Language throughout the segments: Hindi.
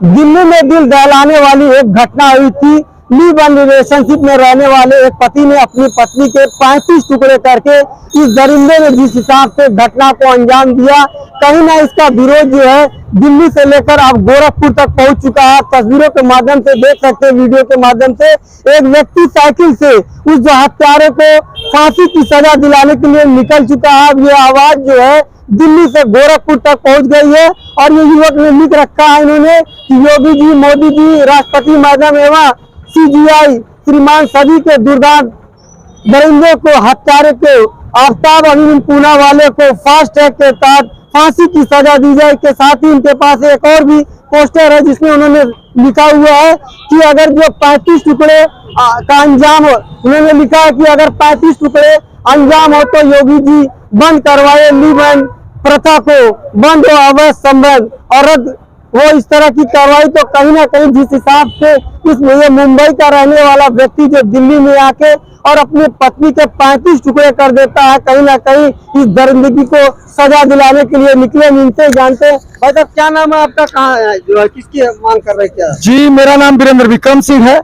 दिल्ली में दिल दहलाने वाली एक घटना हुई थी। लिव इन रिलेशनशिप में रहने वाले एक पति ने अपनी पत्नी के 35 टुकड़े करके इस दरिंदे ने जिस हिसाब से घटना को अंजाम दिया, कहीं ना इसका विरोध जो है दिल्ली से लेकर अब गोरखपुर तक पहुंच चुका है। तस्वीरों के माध्यम से देख सकते हैं, वीडियो के माध्यम से एक व्यक्ति साइकिल से उस जो हत्यारे को फांसी की सजा दिलाने के लिए निकल चुका है। अब ये आवाज जो है दिल्ली से गोरखपुर तक पहुंच गई है और ये युवक ने लिख रखा है इन्होंने कि योगी जी, मोदी जी, राष्ट्रपति मैडम एवं सीजीआई श्रीमान सभी के दुर्दांत दरिंदे को, हत्यारे को, आफ्ताब अमीन पूनावाला को फास्ट ट्रैक के तहत फांसी की सजा दी जाए। के साथ ही इनके पास एक और भी पोस्टर है जिसमें उन्होंने लिखा हुआ है कि अगर जो 35 टुकड़े का अंजाम हो, उन्होंने लिखा है कि अगर 35 टुकड़े अंजाम हो तो योगी जी बंद करवाए लिव इन प्रथा को, बंद हो अवैध संबंध और रद्द वो इस तरह की कार्रवाई। तो कहीं ना कहीं जिस हिसाब से इसमें ये मुंबई का रहने वाला व्यक्ति जो दिल्ली में आके और अपनी पत्नी के 35 टुकड़े कर देता है, कहीं ना कहीं इस दरिंदगी को सजा दिलाने के लिए निकले। इनसे जानते हैं भाई साहब, क्या नाम है आपका, कहाँ है, जो है किसकी मांग कर रहे क्या? जी, मेरा नाम वीरेंद्र विक्रम सिंह है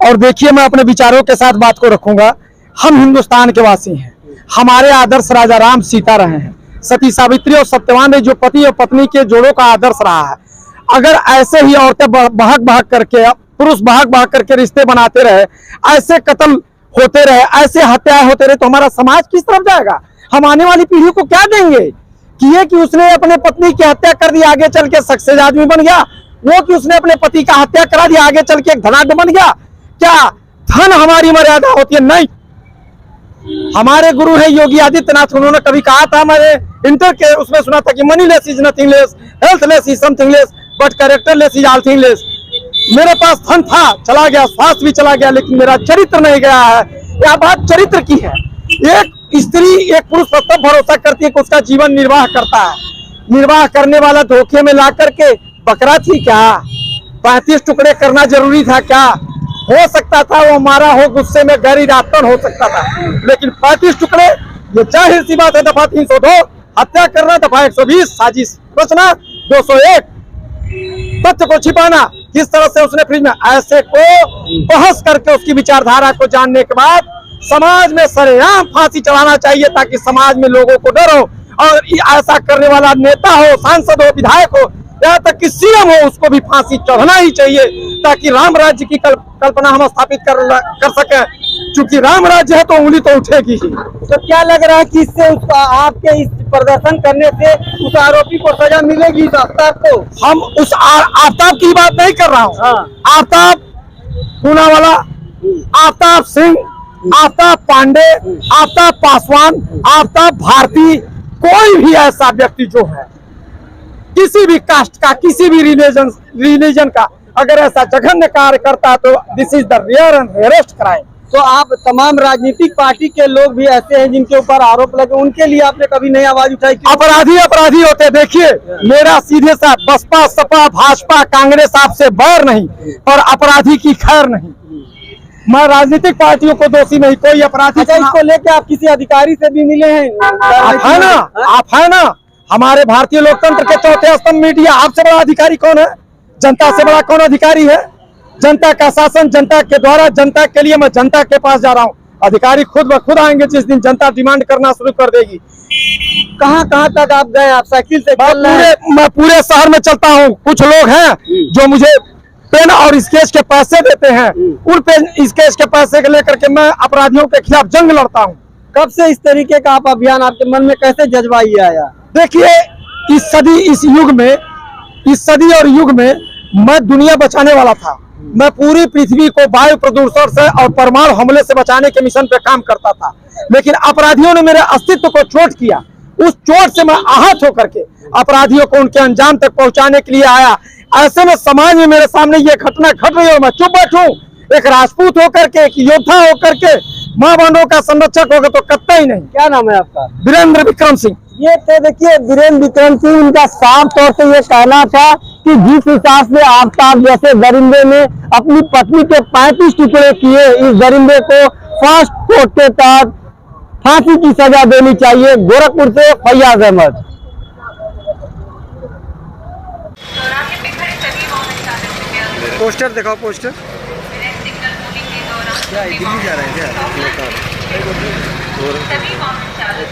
और देखिए मैं अपने विचारों के साथ बात को रखूंगा। हम हिंदुस्तान के वासी हैं, हमारे आदर्श राजा राम सीता रहे हैं, सती सावित्री और सत्यवान ने जो पति और पत्नी के जोड़ों का आदर्श रहा है। अगर ऐसे ही औरतें बहक बहक करके, पुरुष बहक बहक करके रिश्ते बनाते रहे, ऐसे कत्ल होते रहे, ऐसे हत्याएं होते रहे, तो हमारा समाज किस तरफ जाएगा? हम आने वाली पीढ़ी को क्या देंगे? कि ये कि उसने अपने पत्नी की हत्या कर दी, आगे चल के सक्सेस आदमी बन गया, वो कि उसने अपने पति का हत्या करा दिया, आगे चल के एक धनाढ्य बन गया। क्या धन हमारी मर्यादा होती है? नहीं। हमारे गुरु है योगी आदित्यनाथ, उन्होंने कभी कहा था, मैंने इंटर के उसमें सुना था कि money less is nothing less, health less is something less, but character less is all thing less. मेरे पास धन था, चला गया, स्वास्थ्य भी चला गया, लेकिन मेरा चरित्र नहीं गया है। यह बात चरित्र की है। एक स्त्री एक पुरुष पर तब भरोसा करती है कि उसका जीवन निर्वाह करता है। निर्वाह करने वाला धोखे में ला करके बकरा थी क्या? 35 टुकड़े करना जरूरी था क्या? हो सकता था वो हमारा हो, गुस्से में गैर इरादतन हो सकता था, लेकिन 35 टुकड़े ये जाहिर सी बात है। दफा 302 हत्या करना, दफा 120 साजिश रचना, 201 तथ्य को छिपाना। किस तरह से उसने फ्रिज में ऐसे को बहस करके उसकी विचारधारा को जानने के बाद समाज में सरेआम फांसी चढ़ाना चाहिए, ताकि समाज में लोगों को डर हो और ऐसा करने वाला नेता हो, सांसद हो, विधायक हो, यहाँ तक कि सीएम हो, उसको भी फांसी चढ़ना ही चाहिए, ताकि राम राज्य की कल्पना हम स्थापित कर सके। क्योंकि राम राज्य है तो उंगली तो उठेगी ही। तो क्या लग रहा है कि इससे उसका, आपके इस प्रदर्शन करने से उस आरोपी को सजा मिलेगी, इस आफ्ताब को? हम उस आफ्ताब की बात नहीं कर रहा हूँ। आफ्ताब पूनावाला, आफ्ताब सिंह, आफ्ताब पांडे, आफ्ताब पासवान, आफ्ताब भारती, कोई भी ऐसा व्यक्ति जो है किसी भी कास्ट का, किसी भी रिलीजन का, अगर ऐसा जघन्य कार्य करता है तो this is the rare and rarest crime. तो आप तमाम राजनीतिक पार्टी के लोग भी ऐसे हैं जिनके ऊपर आरोप लगे, उनके लिए आपने कभी नहीं आवाज उठाई? अपराधी अपराधी होते। देखिए, मेरा सीधे साथ बसपा, सपा, भाजपा, कांग्रेस आपसे बैर नहीं और अपराधी की खैर नहीं। मैं राजनीतिक पार्टियों को दोषी नहीं, कोई अपराधी। अच्छा, इसको लेके आप किसी अधिकारी से भी मिले हैं? आप है ना, हमारे भारतीय लोकतंत्र के चौथे स्तंभ मीडिया। आपसे बड़ा अधिकारी कौन है? जनता से बड़ा कौन अधिकारी है? जनता का शासन जनता के द्वारा, जनता के लिए। मैं जनता के पास जा रहा हूँ, अधिकारी खुद ब खुद आएंगे जिस दिन जनता डिमांड करना शुरू कर देगी। कहाँ कहाँ तक आप गए? आप साइकिल से? मैं पूरे शहर में चलता हूँ। कुछ लोग हैं जो मुझे पेन और स्केच के पैसे देते हैं, उन पेन स्केच के पैसे को लेकर के मैं अपराधियों के खिलाफ जंग लड़ता हूँ। कब से इस तरीके का आप अभियान, आपके मन में कैसे जज्बा ये आया? देखिए, इस सदी, इस युग में, इस सदी और युग में मैं दुनिया बचाने वाला था। मैं पूरी पृथ्वी को वायु प्रदूषण से और परमाणु हमले से बचाने के मिशन पे काम करता था, लेकिन अपराधियों ने मेरे अस्तित्व को चोट किया। उस चोट से मैं आहत होकर के अपराधियों को उनके अंजाम तक पहुंचाने के लिए आया। ऐसे में समाज में मेरे सामने ये घटना घट रही है, मैं चुप बैठूं? एक राजपूत होकर के, एक योद्धा होकर के, माँ बहनों का संरक्षक होगा तो कतई नहीं। क्या नाम है आपका? वीरेंद्र विक्रम सिंह। ये तो देखिए वीरेंद्र विक्रम सिंह, उनका साफ तौर से ये कहना था कि जिस हिसाब से आफ्ताब जैसे दरिंदे ने अपनी पत्नी के 35 टुकड़े किए, इस दरिंदे को फास्ट कोर्ट के तहत फांसी की सजा देनी चाहिए। गोरखपुर से फैयाज अहमद। पोस्टर दिखाओ, पोस्टर। क्या दिल्ली जा रहे हैं क्या? सभी वाहन चालक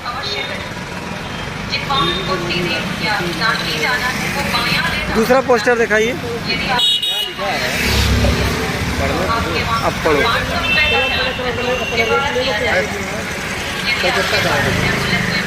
अवश्य करें। जिन वाहन को सीधे या दाहिने जाना है वो बायां लेना। दूसरा पोस्टर दिखाइए। यदि आप आपके वहाँ अब पढ़ो। 500 रुपए का चार्ज के बाद किया जाएगा। यदि आप एम्बुलेंस में